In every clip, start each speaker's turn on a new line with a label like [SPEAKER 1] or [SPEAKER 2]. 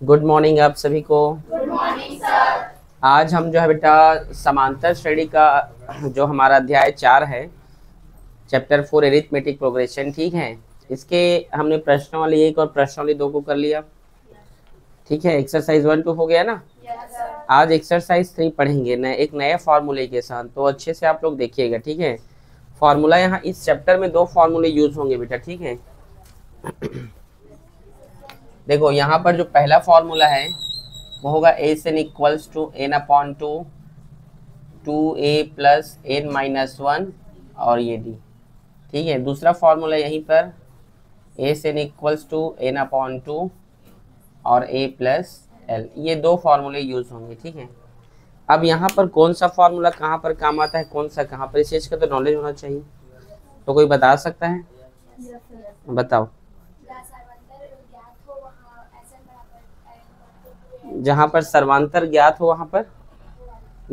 [SPEAKER 1] Good morning आप सभी को।
[SPEAKER 2] Good morning sir.
[SPEAKER 1] आज हम जो है बेटा समांतर श्रेणी का जो हमारा अध्याय 4 है, चैप्टर 4 एरिथमेटिक प्रोग्रेशन, ठीक है। इसके हमने प्रश्नावली 1 और प्रश्नावली 2 को कर लिया, ठीक है। एक्सरसाइज 1 2 हो गया ना।
[SPEAKER 2] Yes sir.
[SPEAKER 1] आज एक्सरसाइज 3 पढ़ेंगे एक नए फार्मूले के साथ, तो अच्छे से आप लोग देखिएगा, ठीक है। फार्मूला यहाँ इस चैप्टर में 2 फार्मूले यूज होंगे बेटा, ठीक है। देखो यहाँ पर जो पहला फार्मूला है वो होगा A N equals to N upon two 2a plus N minus 1 और ये डी, ठीक है। दूसरा फार्मूला यहीं पर A N equals to N upon two और a प्लस एल, ये 2 फार्मूले यूज होंगे, ठीक है। अब यहाँ पर कौन सा फार्मूला कहाँ पर काम आता है, कौन सा कहाँ पर, इस चीज का तो नॉलेज होना चाहिए। तो कोई बता सकता है? बताओ। जहाँ पर सर्वांतर ज्ञात हो वहाँ पर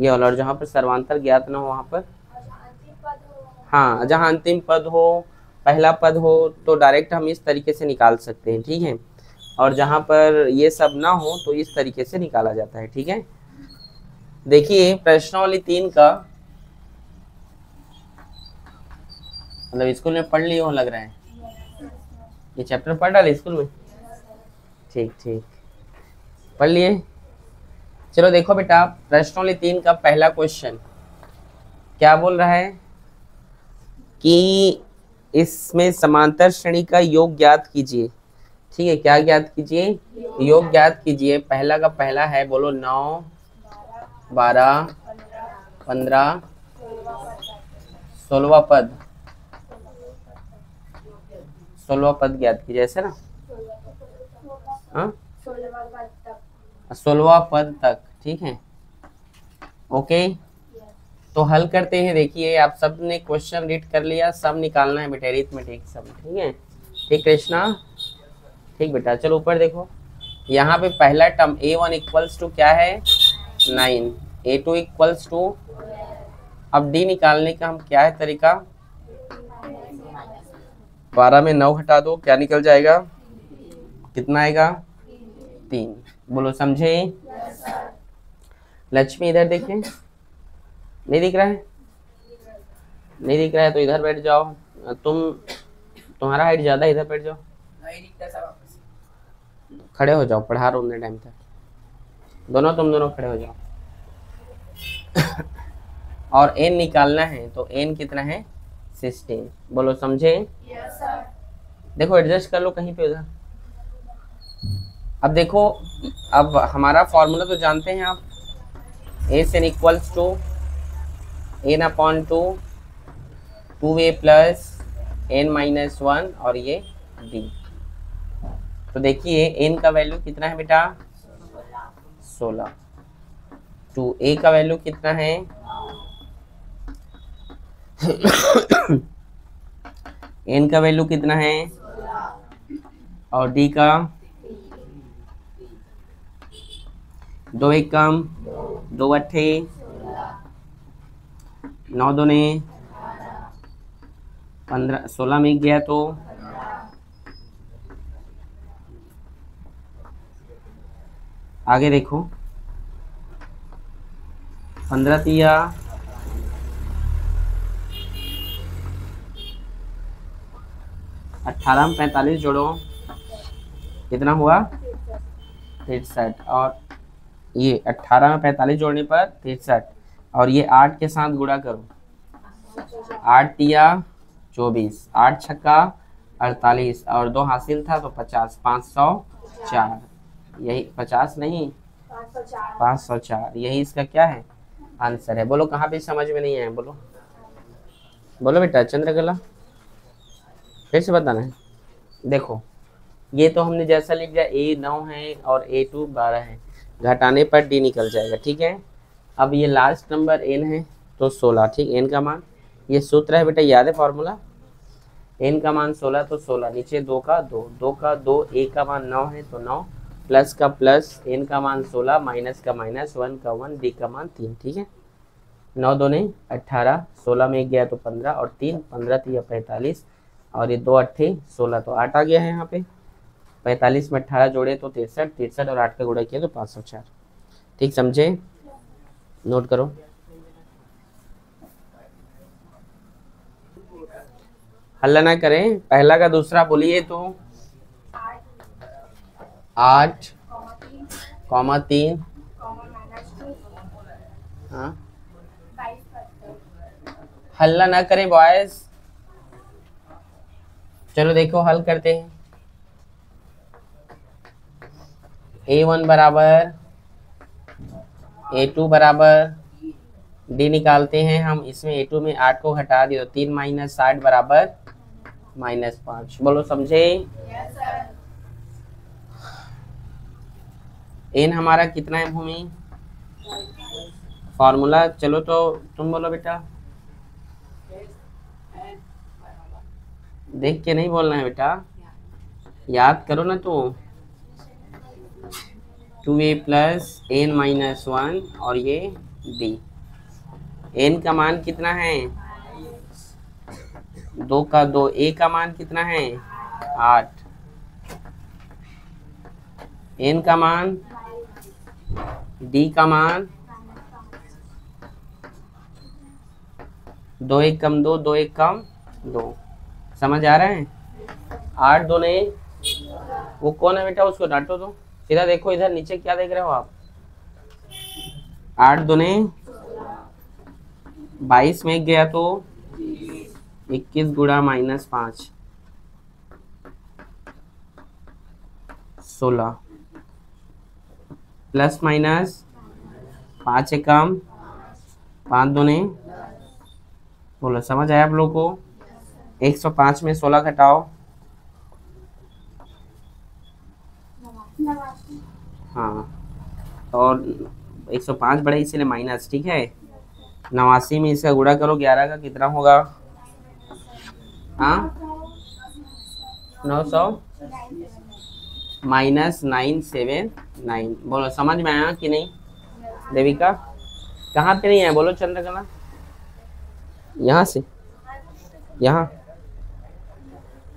[SPEAKER 1] ये वाला, और जहाँ पर सर्वांतर ज्ञात ना हो वहाँ पर, हाँ, जहाँ अंतिम पद हो, पहला पद हो, तो डायरेक्ट हम इस तरीके से निकाल सकते हैं, ठीक है। और जहाँ पर ये सब ना हो तो इस तरीके से निकाला जाता है, ठीक है। देखिए प्रश्नावली 3 का मतलब स्कूल में पढ़ लिए हो लग रहा है, ये चैप्टर पढ़ डाले स्कूल में, ठीक ठीक पढ़ लिए। चलो देखो बेटा, प्रश्नावली 3 का पहला क्वेश्चन क्या बोल रहा है कि इसमें समांतर श्रेणी का योग ज्ञात कीजिए, ठीक है। क्या ज्ञात कीजिए? योग ज्ञात कीजिए। पहला का पहला है, बोलो 9 12 15 16वां पद, 16वां पद ज्ञात कीजिए, ऐसे ना, हाँ 16वां पद तक, ठीक है। ओके, तो हल करते हैं। देखिए आप सब ने क्वेश्चन रीड कर लिया, सब निकालना है बेटा, अरिथमेटिक सब, ठीक है। ठीक कृष्णा, ठीक बेटा। चलो ऊपर देखो, यहाँ पे पहला टर्म a1 इक्वल्स टू क्या है 9, a2 इक्वल्स टू, अब d निकालने का हम क्या है तरीका, 12 में 9 हटा दो, क्या निकल जाएगा, कितना आएगा 3। बोलो समझे? लक्ष्मी इधर देखें, नहीं दिख रहा है? नहीं दिख रहा है तो इधर बैठ जाओ। तुम्हारा हाइट ज्यादा, इधर बैठ जाओ, खड़े हो जाओ, पढ़ा रहा हूँ उतने टाइम तक, दोनों तुम दोनों खड़े हो जाओ। और n निकालना है, तो n कितना है 16। बोलो समझे?
[SPEAKER 2] Yes sir.
[SPEAKER 1] देखो एडजस्ट कर लो कहीं पे उधर। अब देखो, अब हमारा फॉर्मूला तो जानते हैं आप, A N equals to N upon two 2a plus N minus 1 और ये d। तो देखिए n का वैल्यू कितना है बेटा 16, 2a का वैल्यू कितना है n का वैल्यू कितना है और d का 2 एक कम 2 अट्ठे 9 दूने 15, 16 में गया तो आगे देखो, 15 तिया 18 में 45 जोड़ो, कितना हुआ 63, और ये 18 में 45 जोड़ने पर 63, और ये 8 के साथ गुणा करो, 8 तिया 24, 8 छक्का 48, और 2 हासिल था तो 50, 504, यही 50 नहीं 504, यही इसका क्या है आंसर है। बोलो कहाँ पे समझ में नहीं आया, बोलो बोलो बेटा चंद्रकला, फिर से बताना है। देखो ये तो हमने जैसा लिख दिया, a 9 है और a2 12 है, घटाने पर d निकल जाएगा, ठीक है। अब ये लास्ट नंबर n है तो 16, ठीक। n का मान, ये सूत्र है बेटा, याद है फॉर्मूला, n का मान 16 तो 16, नीचे 2 का 2, 2 का 2, a का मान 9 है तो 9, प्लस का प्लस, n का मान 16, माइनस का माइनस, 1 का 1, d का मान 3, ठीक है। 9 दूने 18, 16 में गया तो 15 और 3, 15 3 45, और ये 2 अट्ठे 16, तो 8 आ गया है यहाँ पे। 45 में 18 जोड़े तो 63, 63 और 8 का गुणा किया तो 504। ठीक समझे? नोट करो। हल्ला ना करें, पहला का दूसरा बोलिए तो 8, 3, हाँ हल्ला ना करें बॉयज। चलो देखो हल करते हैं। A1 बराबर A2 बराबर D निकालते हैं हम। इसमें A2 में 8 को घटा दियो, 3 माइनस 8 बराबर -5। बोलो समझे?
[SPEAKER 2] Yes, sir.
[SPEAKER 1] n हमारा कितना है भूमि? फॉर्मूला चलो तो तुम बोलो बेटा। देख के नहीं बोलना है बेटा, याद करो ना। तो 2a प्लस n माइनस 1 और ये d। n का मान कितना है? 2 का 2। a का मान कितना है? 8। n का मान, d का मान 2 1 कम 2, 2 1 कम 2। समझ आ रहा है? 8 2 ने, वो कौन है बेटा? उसको डांटो। तो सीधा देखो इधर नीचे, क्या देख रहे हो आप? 8 2 ने 22 में गया तो 21 गुणा -5 16 प्लस माइनस 5 एकम 5 2 ने। बोलो समझ आया आप लोग को? 105 में 16 घटाओ। हाँ, और 105 बढ़े इसीलिए माइनस। ठीक है, 89 में इसका गुणा करो 11 का, कितना होगा? हाँ 900 माइनस 979। बोलो समझ में आया कि नहीं? देविका कहाँ पे नहीं है? बोलो चंद्रकला। यहाँ से यहाँ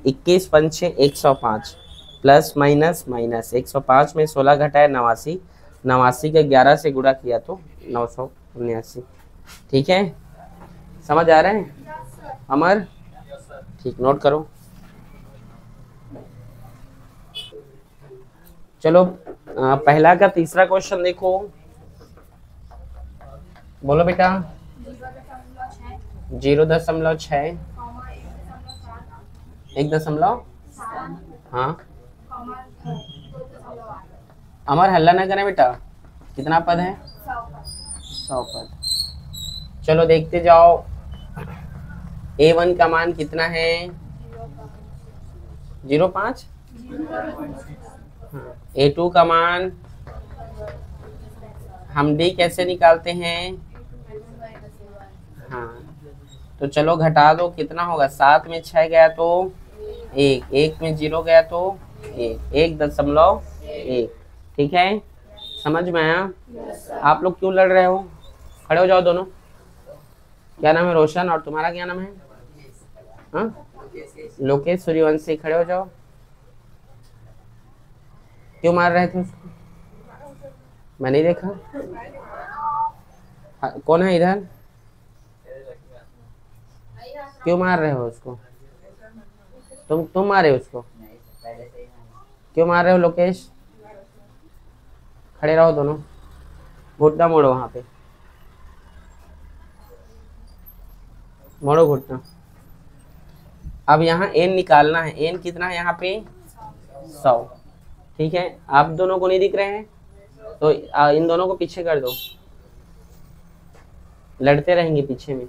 [SPEAKER 1] 21 पंचे 105 प्लस माइनस माइनस 105 में 16 घटाया 89, 89 के 11 से गुणा किया तो 979। ठीक है, समझ आ रहा है अमर? ठीक, नोट करो। चलो पहला का तीसरा क्वेश्चन देखो। बोलो बेटा। 0.6, 1.7, हाँ अमर हल्ला ना करें बेटा। कितना पद है? 100 पद। चलो देखते जाओ। A1 का मान कितना है? 0.5। A2 का मान हम D कैसे निकालते हैं? हाँ तो चलो घटा दो, कितना होगा? 7 में 6 गया तो 1, 1 में 0 गया तो 1.1। ठीक है, समझ में आया? आप लोग क्यों लड़ रहे हो? खड़े हो जाओ दोनों। क्या नाम है? रोशन। और तुम्हारा क्या नाम है? हाँ लोकेश सूर्यवंशी। खड़े हो जाओ। क्यों मार रहे थे उसको? मैं नहीं देखा। कौन है इधर? क्यों मार रहे हो उसको? तुम मारे उसको? क्यों मार रहे हो लोकेश? खड़े रहो दोनों, घुटना मोड़ो। वहां पे मोड़ो घुटना। अब यहाँ n निकालना है। n कितना है यहाँ पे? 100। ठीक है, आप दोनों को नहीं दिख रहे हैं तो इन दोनों को पीछे कर दो, लड़ते रहेंगे पीछे में।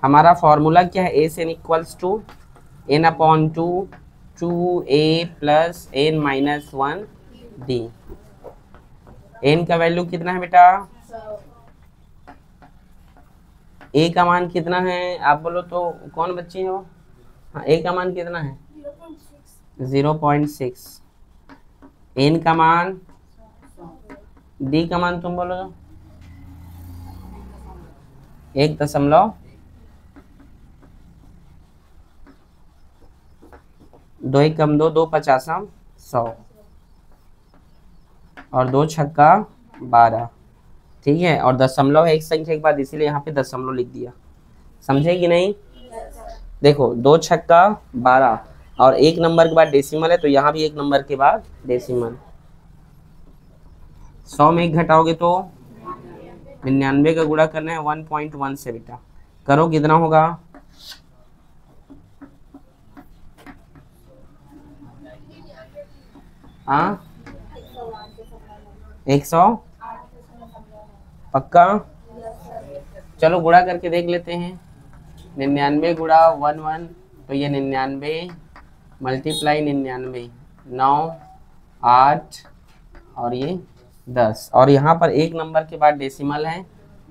[SPEAKER 1] हमारा फॉर्मूला क्या है? S N equals to n/2 2a plus n minus 1 d। n का वैल्यू कितना है बेटा? a का मान कितना है? आप बोलो तो, कौन बच्ची हो? हाँ, a का मान कितना है? 0.6। n का मान, d का मान तुम बोलो तो 1.1। दो एक कम दो, दो पचासम 100 और दो छक्का 12। ठीक है, और दशमलव है एक संख्या के बाद, इसीलिए यहाँ पे दशमलव लिख दिया। समझे कि नहीं? देखो, दो छक्का 12 और एक नंबर के बाद डेसिमल है, तो यहाँ भी एक नंबर के बाद डेसिमल। 100 में एक घटाओगे तो 99 का गुणा करना है 1.1 से बेटा। करो, कितना होगा? हाँ, 100 पक्का? चलो गुणा करके देख लेते हैं। 99 गुणा 11, तो ये 99 मल्टीप्लाई 99, 9 8 और ये 10, और यहाँ पर एक नंबर के बाद डेसिमल है,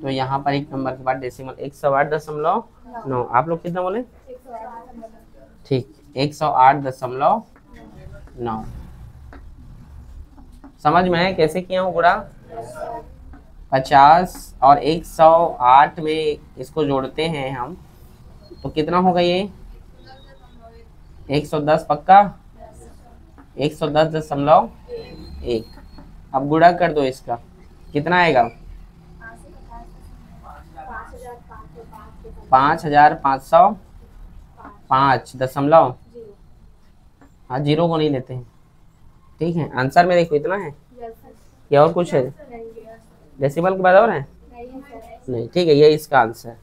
[SPEAKER 1] तो यहाँ पर एक नंबर के बाद डेसिमल 108.9। आप लोग कितना बोले? ठीक, 108.9। समझ में है कैसे किया हूँ गुणा? 50 और 108 में इसको जोड़ते हैं हम, तो कितना होगा ये? 110 पक्का? 110.1। अब गुणा कर दो इसका, कितना आएगा? 5505.5। हाँ, जीरो को नहीं लेते हैं। ठीक है, आंसर में देखो इतना है, या और कुछ है? डेसिमल के बाद और है? नहीं, ठीक है, ये इसका आंसर।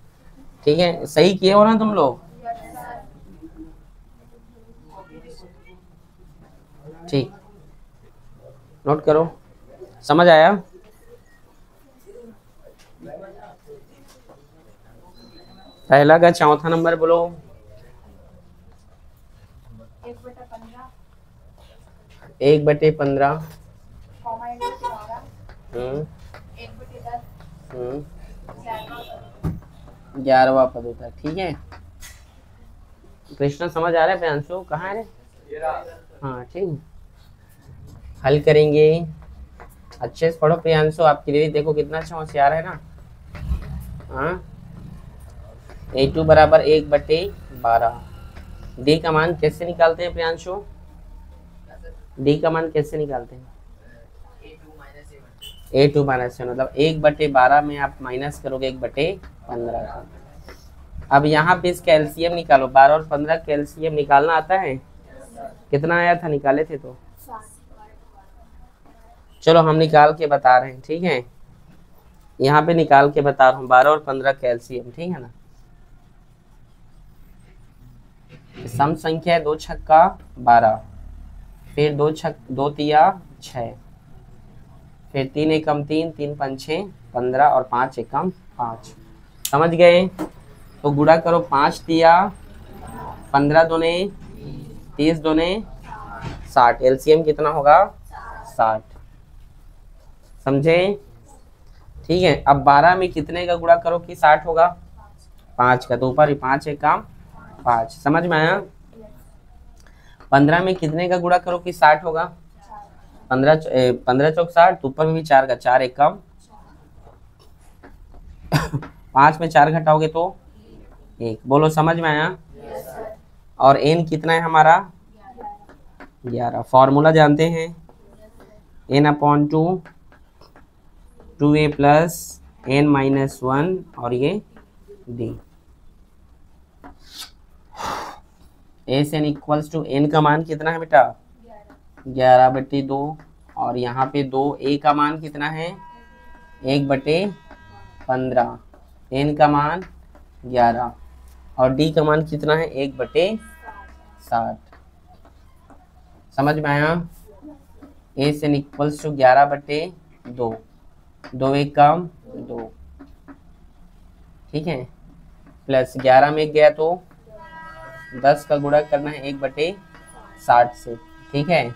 [SPEAKER 1] ठीक है, सही किए हो ना तुम लोग? ठीक, नोट करो। समझ आया? पहला का चौथा नंबर बोलो। 1/15 11वां पद होता है। ठीक है, कृष्ण समझ आ रहा है? प्रियांशु कहाँ है? हाँ, ठीक, हल करेंगे। अच्छे से पढ़ो प्रियांशु, आपके लिए देखो कितना अच्छा होशियार है ना। हाँ, A2 बराबर 1/12। डी का मान कैसे निकालते हैं प्रियांशु? डी का मान कैसे निकालते हैं? A2 माइनस A1, मतलब 1/12 में आप माइनस करोगे 1/15 का। अब यहाँ पे इसका एलसीएम निकालो। 12 और 15 का एलसीएम निकालना आता है? कितना आया था? निकाले थे तो? चलो हम निकाल के बता रहे हैं। ठीक है, यहाँ पे निकाल के बता रहा हूँ 12 और 15 का एलसीएम। ठीक है ना? सम संख्या है 2 छक्का 12, फिर 2 तिया 6, फिर 3 एकम 3, 3 पंचे 15 और 5 एकम 5। समझ गए? तो गुणा करो। 5 तिया 15 दूने 30 दूने 60। एलसीएम कितना होगा? 60। समझे? ठीक है, अब 12 में कितने का गुणा करो कि 60 होगा? 5 का, तो ऊपर 5 एकम 5। समझ में आया? 15 में कितने का गुणा करो कि 60 होगा? 15 चौक 60, तो ऊपर में भी 4 का, 4 एकम 5 में 4 घटाओगे तो 1। बोलो, समझ में आया? और n कितना है हमारा? 11। फॉर्मूला जानते हैं? n/2 2a प्लस n-1 और ये d। S N equals to n का मान कितना है बेटा? 11/2। और यहाँ पे 2a का मान कितना है? 1/15। n का मान 11 और d का मान कितना है? 1/60। समझ में आया? एस एन इक्वल्स टू 11/2, 2 एकम 2। ठीक है, प्लस 11 में गया तो 10 का गुणा करना है 1/60 से। ठीक है,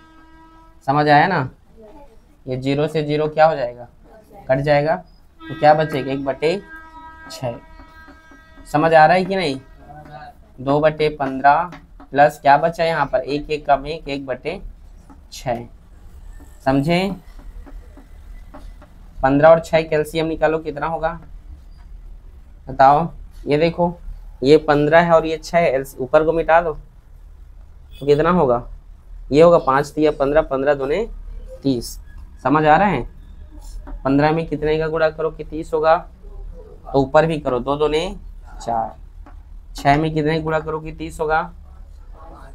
[SPEAKER 1] समझ आया ना? ये 0 से 0 क्या हो जाएगा? कट जाएगा, तो क्या बचेगा? 1/6। समझ आ रहा है कि नहीं? 2/15 प्लस क्या बचा यहाँ पर? 1 एकम 1, 1/6। समझे? 15 और 6 कैल्शियम निकालो, कितना होगा बताओ? ये देखो, ये 15 है और ये 6 है, ऊपर को मिटा दो। तो कितना होगा, ये होगा 5 तिया 15, 15 दूने 30। समझ आ रहा है? 15 में कितने का गुणा करो कि 30 होगा, तो ऊपर भी करो, 2 दूने 4। 6 में कितने गुणा करो कि 30 होगा,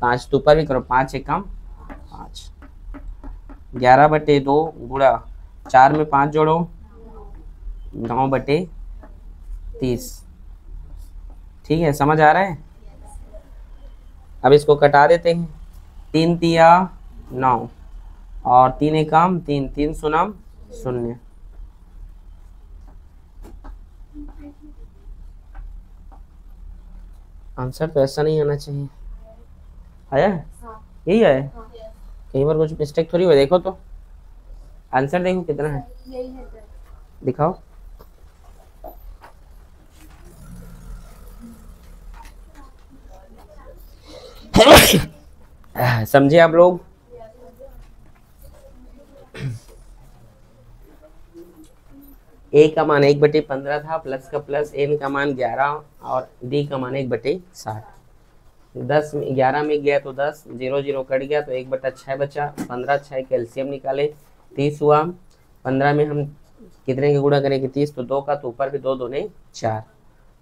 [SPEAKER 1] 5, तो ऊपर भी करो, 5 एकम 5। 11/2 गुणा 4 में 5 जोड़ो, 9/30। ठीक है, समझ आ रहा है? अब इसको कटा देते हैं। 3 तिया 9 और 3 एकम 3, 3 शून्यम 0। आंसर तो ऐसा नहीं आना चाहिए। आया है? यही है। कई बार कुछ मिस्टेक थोड़ी हुई, देखो तो आंसर देखो कितना है, दिखाओ। समझे आप लोग? ए का मान 1/15 था, प्लस का प्लस, एन का मान 11 और डी का मान 1/60। 10 में 11 में गया तो 10, 0 0 कट गया तो 1/6 बचा। 15 6 कैल्शियम निकाले, 30 हुआ। 15 में हम कितने के गुणा करेंगे 30, तो 2 का, तो ऊपर भी 2 दूने 4।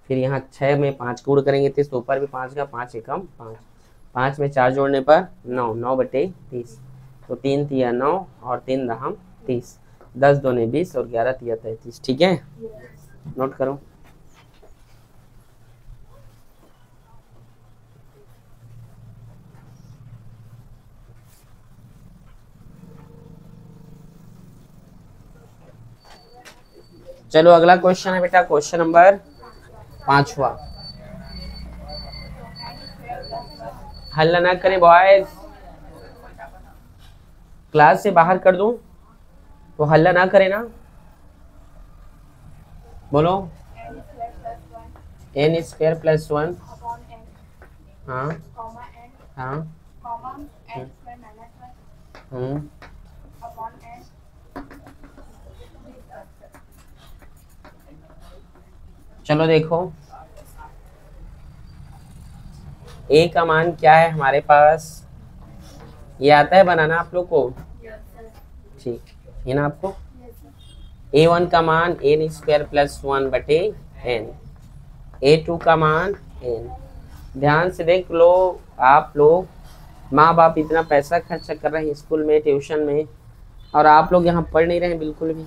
[SPEAKER 1] फिर यहाँ 6 में 5 गुण करेंगे 30, तो ऊपर भी 5 का, 5 एकम 5। 5 में 4 जोड़ने पर 9, 9/30। तो 3 तिया 9 और 3 दहम 30। 10 दूने 20 और 11 तिया 33। ठीक है, नोट करो। चलो अगला क्वेश्चन है बेटा, क्वेश्चन नंबर 5वां। हल्ला ना करें बॉयज, क्लास से बाहर कर दूं तो हल्ला ना करें ना, बोलो। n² + 1। हाँ हाँ चलो देखो, a का मान क्या है हमारे पास, ये आता है बनाना आप लोग को? ठीक है ना आपको? a1 का मान n² + 1/n, a2 का मान n। ध्यान से देख लो, आप लोग माँ बाप इतना पैसा खर्चा कर रहे हैं स्कूल में, ट्यूशन में, और आप लोग यहाँ पढ़ नहीं रहे हैं बिल्कुल भी।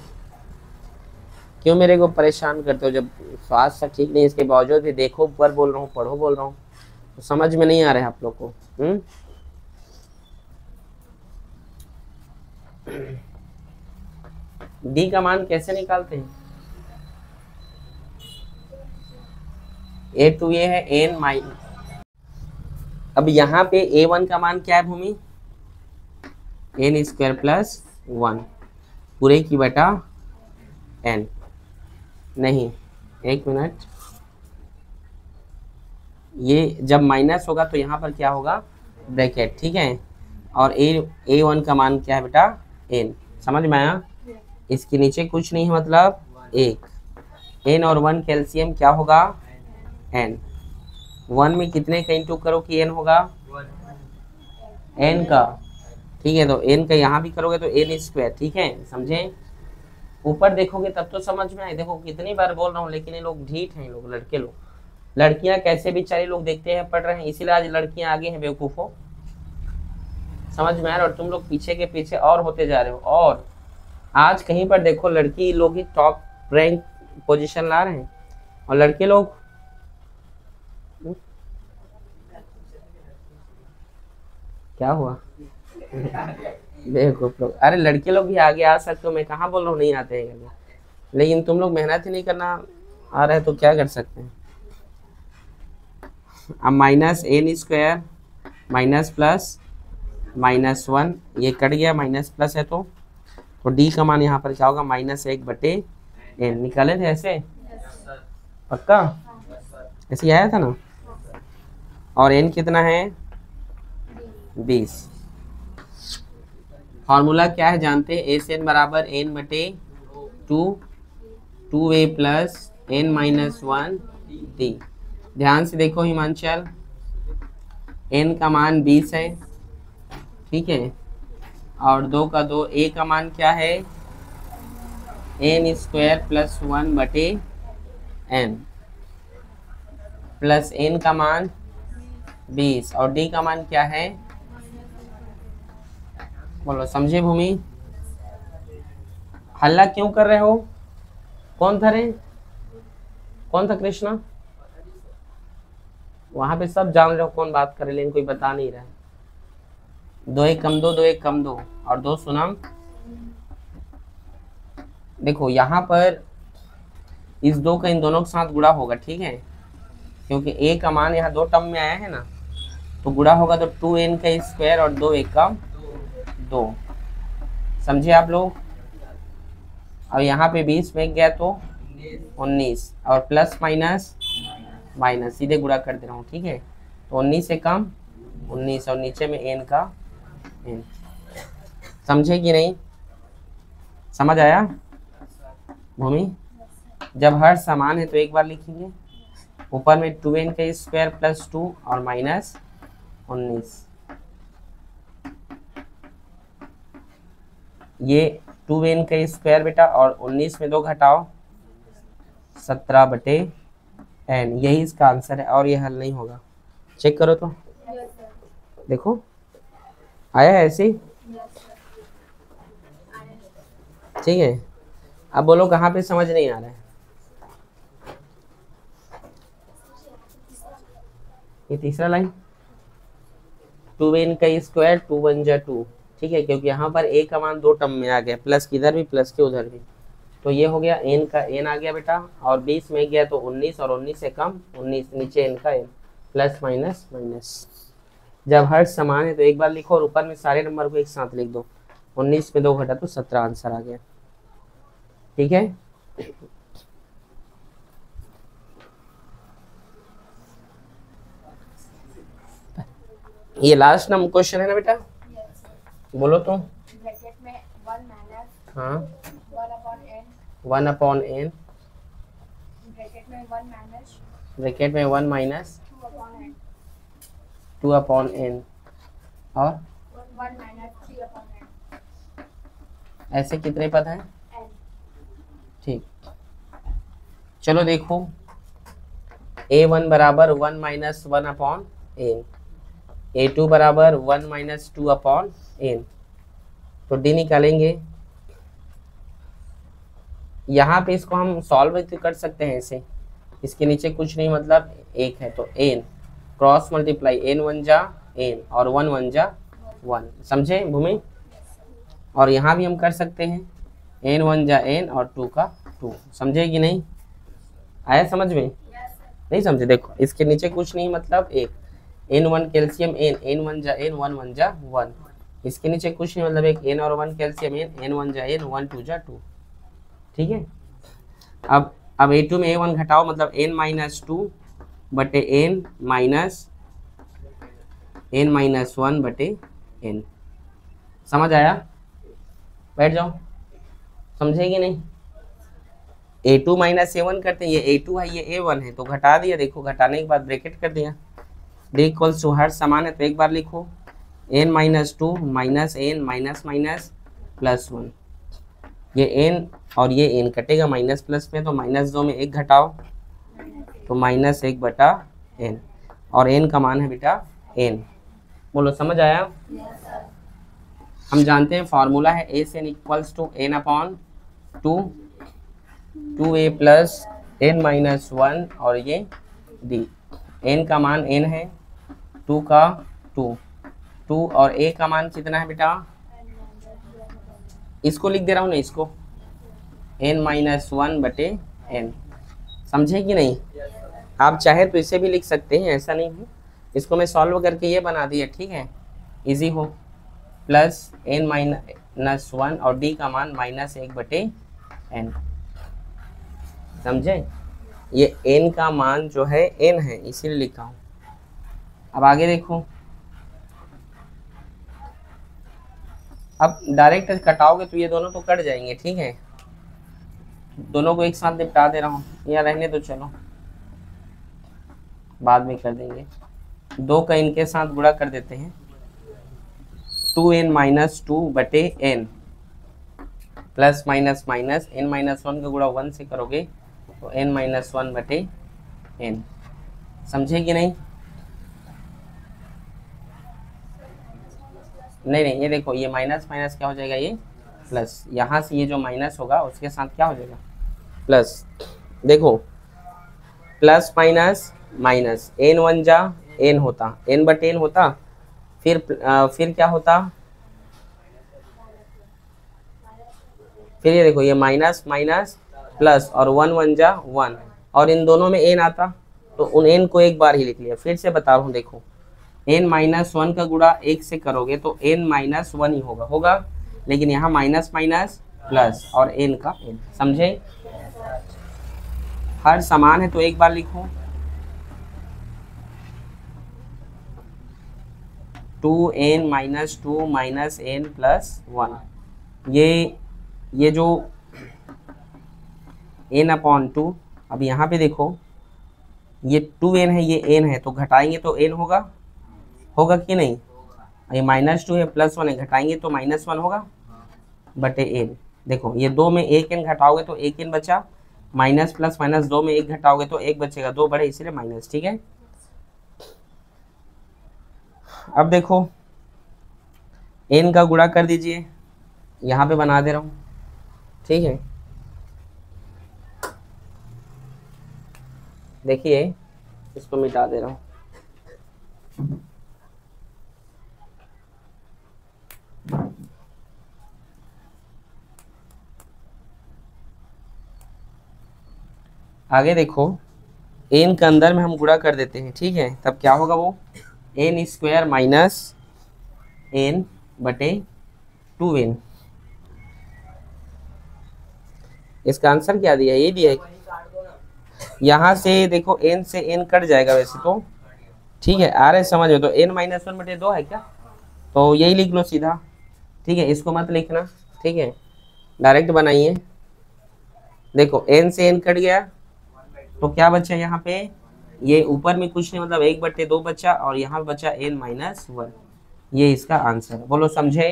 [SPEAKER 1] क्यों मेरे को परेशान करते हो? जब स्वास्थ्य ठीक नहीं, इसके बावजूद भी देखो, ऊपर बोल रहा हूँ, पढ़ो बोल रहा हूँ, तो समझ में नहीं आ रहा है आप लोग को। डी का मान कैसे निकालते हैं? A2 ये है n माइनस, अब यहाँ पे A1 का मान क्या है भूमि? n² + 1 पूरे की बटा n। नहीं, एक मिनट, ये जब माइनस होगा तो यहाँ पर क्या होगा? ब्रैकेट। ठीक है, और A1 का मान क्या है बेटा? n। समझ में आया? इसके नीचे कुछ नहीं है, मतलब 1। n और 1 कैल्शियम क्या होगा? n। 1 में कितने का इंटू करो कि n होगा? n का। ठीक है, तो n का यहाँ भी करोगे तो n²। ठीक है, समझे? ऊपर देखोगे तब तो समझ में आए। देखो कितनी बार बोल रहा हूँ, लेकिन ये लोग ढीठ हैं, लोग लड़के लोग। लड़कियां कैसे बेचारे लोग देखते हैं पढ़ रहे हैं, इसीलिए आज लड़कियां आगे हैं बेवकूफों। समझ में आ रहा है? और तुम लोग पीछे के पीछे और होते जा रहे हो। और आज कहीं पर देखो लड़की लोग ही टॉप रैंक पोजीशन ला रहे हैं, और लड़के लोग क्या हुआ? बेवकूफ लोग। अरे लड़के लोग भी आगे आ सकते हो, मैं कहाँ बोल रहा हूँ नहीं आते हैं, लेकिन तुम लोग मेहनत ही नहीं करना आ रहा है तो क्या कर सकते हैं। अब -n² माइनस प्लस -1 ये कट गया, माइनस प्लस है तो डी का मान यहाँ पर क्या होगा? -1/n। निकाले थे ऐसे? पक्का? ऐसे आया था ना? और n कितना है? 20। फॉर्मूला क्या है जानते हैं? a/n = n/2, 2a + n - 1 d। ध्यान से देखो हिमांचल, n का मान 20 है, ठीक है, और 2 का 2, a का मान क्या है, n स्क्वायर प्लस 1 बटे n प्लस n का मान 20 और d का मान क्या है, बोलो समझे भूमि। हल्ला क्यों कर रहे हो, कौन था रे, कौन था कृष्णा, वहां पे सब जान रहे हो कौन बात करे, लेकिन कोई बता नहीं रहा है। 2 1 कम 2, 2 1 कम 2 और 2 सुनम। देखो यहाँ पर इस 2 का इन दोनों के साथ गुणा होगा, ठीक है, क्योंकि a का मान यहाँ 2 टर्म में आया है ना, तो गुणा होगा तो 2n का स्क्वायर और 2 1 का 2, समझे आप लोग। और यहाँ पे 20 में गया तो 19 और प्लस माइनस माइनस सीधे गुणा कर दे रहा हूँ, ठीक है, तो 19 से कम 19 और नीचे में n का n, समझे कि नहीं, समझ आया भूमि। जब हर समान है तो एक बार लिखेंगे, ऊपर में 2n का स्क्वायर प्लस 2 और माइनस 19, ये 2n का स्क्वायर बेटा और 19 में 2 घटाओ 17 बटे n, यही इसका आंसर है और ये हल नहीं होगा। चेक करो तो देखो आया है ऐसे ही, ठीक है। अब बोलो कहाँ पे समझ नहीं आ रहा है, ये तीसरा लाइन 2n का स्क्वायर 2 1 जा 2, ठीक है, क्योंकि यहाँ पर a का मान 2 टर्म में आ गया, प्लस की इधर भी प्लस के उधर भी, तो ये हो गया n का n आ गया बेटा, और 20 में गया तो 19 और 19 से कम 19, नीचे n का n, प्लस माइनस माइनस। जब हर समान है तो एक बार लिखो और ऊपर में सारे नंबर को एक साथ लिख दो, 19 में 2 घटा तो 17 आंसर आ गया, ठीक है। ये लास्ट नंबर क्वेश्चन है ना बेटा, बोलो तो।
[SPEAKER 2] ब्रैकेट में 1 माइनस
[SPEAKER 1] हाँ
[SPEAKER 2] 1 upon n,
[SPEAKER 1] 1 upon n,
[SPEAKER 2] bracket में 1 माइनस
[SPEAKER 1] ब्रैकेट में 1 minus
[SPEAKER 2] 2 upon n,
[SPEAKER 1] 2 upon n और
[SPEAKER 2] 1 माइनस 3 अपॉन n,
[SPEAKER 1] ऐसे कितने पद हैं,
[SPEAKER 2] n,
[SPEAKER 1] ठीक। चलो देखो a1 बराबर 1 माइनस 1 अपॉन n, a2 बराबर 1 माइनस 2 अपॉन n, तो d निकालेंगे। यहाँ पे इसको हम सॉल्व कर सकते हैं ऐसे, इसके नीचे कुछ नहीं मतलब 1 है तो n क्रॉस मल्टीप्लाई n 1 जा n और 1 1 जा 1, समझे भूमि। और यहाँ भी हम कर सकते हैं n 1 जा n और 2 का 2, समझे कि नहीं, आया समझ में, नहीं समझे। देखो इसके नीचे कुछ नहीं मतलब 1, n1 कैल्शियम n 1 जा n 1 1 जा 1, इसके नीचे कुछ नहीं मतलब एक n और 1 कैल्शियम n 1 जा n 1 2 जा 2, ठीक है। अब a2 में a1 घटाओ मतलब n माइनस 2 बटे n माइनस n-1 बटे n, समझ आया, बैठ जाओ, समझे कि नहीं। a2 माइनस a1 करते हैं, ये a2 है ये a1 है तो घटा दिया, देखो घटाने के बाद ब्रैकेट कर दिया, d इक्वल्स टू हर समान है तो एक बार लिखो n minus 2 minus n minus minus plus 1, ये n और ये n कटेगा माइनस प्लस में, तो माइनस 2 में 1 घटाओ तो माइनस 1 बटा n, और n का मान है बेटा n, बोलो समझ आया। हम जानते हैं फॉर्मूला है a से n equals to n upon 2a plus n minus 1 और ये d, n का मान n है, 2 का 2 और a का मान कितना है बेटा, इसको लिख दे रहा हूँ ना, इसको n माइनस 1 बटे n, समझे कि नहीं। आप चाहे तो इसे भी लिख सकते हैं, ऐसा नहीं है, इसको मैं सॉल्व करके ये बना दिया, ठीक है, इजी हो, प्लस n माइनस 1 और d का मान माइनस 1 बटे n, समझे। ये n का मान जो है n है इसीलिए लिखा हूँ। अब आगे देखो, अब डायरेक्ट कटाओगे तो ये दोनों तो कट जाएंगे, ठीक है, दोनों को एक साथ निपटा दे रहा हूँ, या रहने तो चलो बाद में कर देंगे। 2 का इनके साथ गुणा कर देते हैं, 2n माइनस 2 बटे n plus minus minus n minus 1 का गुणा 1 से करोगे तो n माइनस 1 बटे n। समझे कि नहीं? नहीं, ये देखो, ये माइनस माइनस क्या हो जाएगा, ये प्लस। यहाँ से ये जो माइनस होगा उसके साथ क्या हो जाएगा, प्लस। देखो प्लस माइनस माइनस, n 1 जा n होता, n बटे n होता, फिर क्या होता, फिर ये देखो, ये माइनस माइनस प्लस और 1 1 जा 1, और इन दोनों में n आता तो उन n को एक बार ही लिख लिया। फिर से बता रहा हूँ, देखो n माइनस 1 का गुणा 1 से करोगे तो n माइनस 1 ही होगा, लेकिन यहाँ माइनस माइनस प्लस और n का n। समझे? हर समान है तो एक बार लिखो, 2n minus 2 minus n plus 1। ये जो n अपॉन 2, अब यहाँ पे देखो ये 2n है, ये n है, तो घटाएंगे तो n होगा कि नहीं? ये माइनस 2 है, प्लस 1 है, घटाएंगे तो माइनस 1 होगा बटे n। देखो ये 2 में एक n घटाओगे तो एक n बचा, माइनस प्लस माइनस 2 में एक घटाओगे तो एक बचेगा, 2 बढ़े इसलिए माइनस। ठीक है, अब देखो n का गुणा कर दीजिए, यहाँ पे बना दे रहा हूँ। ठीक है, देखिए इसको मिटा दे रहा हूँ। आगे देखो n के अंदर में हम गुणा कर देते हैं। ठीक है, तब क्या होगा, वो n स्क्वायर माइनस n बटे 2n। इसका आंसर क्या दिया है, ये दिया है। यहाँ से देखो n से n कट जाएगा वैसे तो, ठीक है, आ रहा है समझ में? तो n माइनस 1 बटे 2 है क्या, तो यही लिख लो सीधा। ठीक है, इसको मत लिखना, ठीक है, डायरेक्ट बनाइए। देखो n से n कट गया तो क्या बचा यहाँ पे, ये ऊपर में कुछ नहीं, मतलब 1 बटे 2 बचा, और यहाँ बचा n माइनस 1। ये इसका आंसर। बोलो समझे?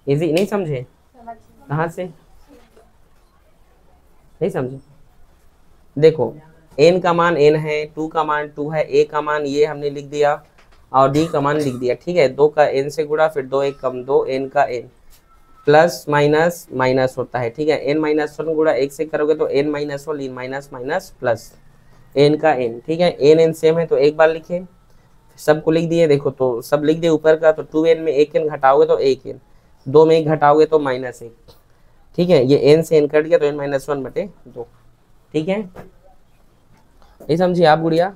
[SPEAKER 1] इजी नहीं समझे? कहाँ से नहीं समझे? देखो n का मान n है, 2 का मान 2 है, a का मान ये हमने लिख दिया, और d का मान लिख दिया। ठीक है, 2 का n से गुणा, फिर 2 1 कम 2, n का n, प्लस माइनस माइनस होता है। ठीक है, n माइनस 1 गुणा 1 से करोगे तो n minus 1, minus minus plus n का n। ठीक है, n सेम है तो एक बार लिखे, सबको लिख दिए। देखो तो सब लिख दिए ऊपर का, तो 2n में एक n घटाओगे तो एक n, 2 में 1 घटाओगे तो माइनस 1। ठीक है, ये n से n कट गया तो n माइनस 1 बटे 2। ठीक है, नहीं समझिए आप गुड़िया?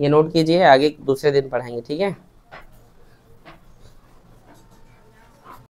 [SPEAKER 1] ये नोट कीजिए, आगे दूसरे दिन पढ़ाएंगे। ठीक है।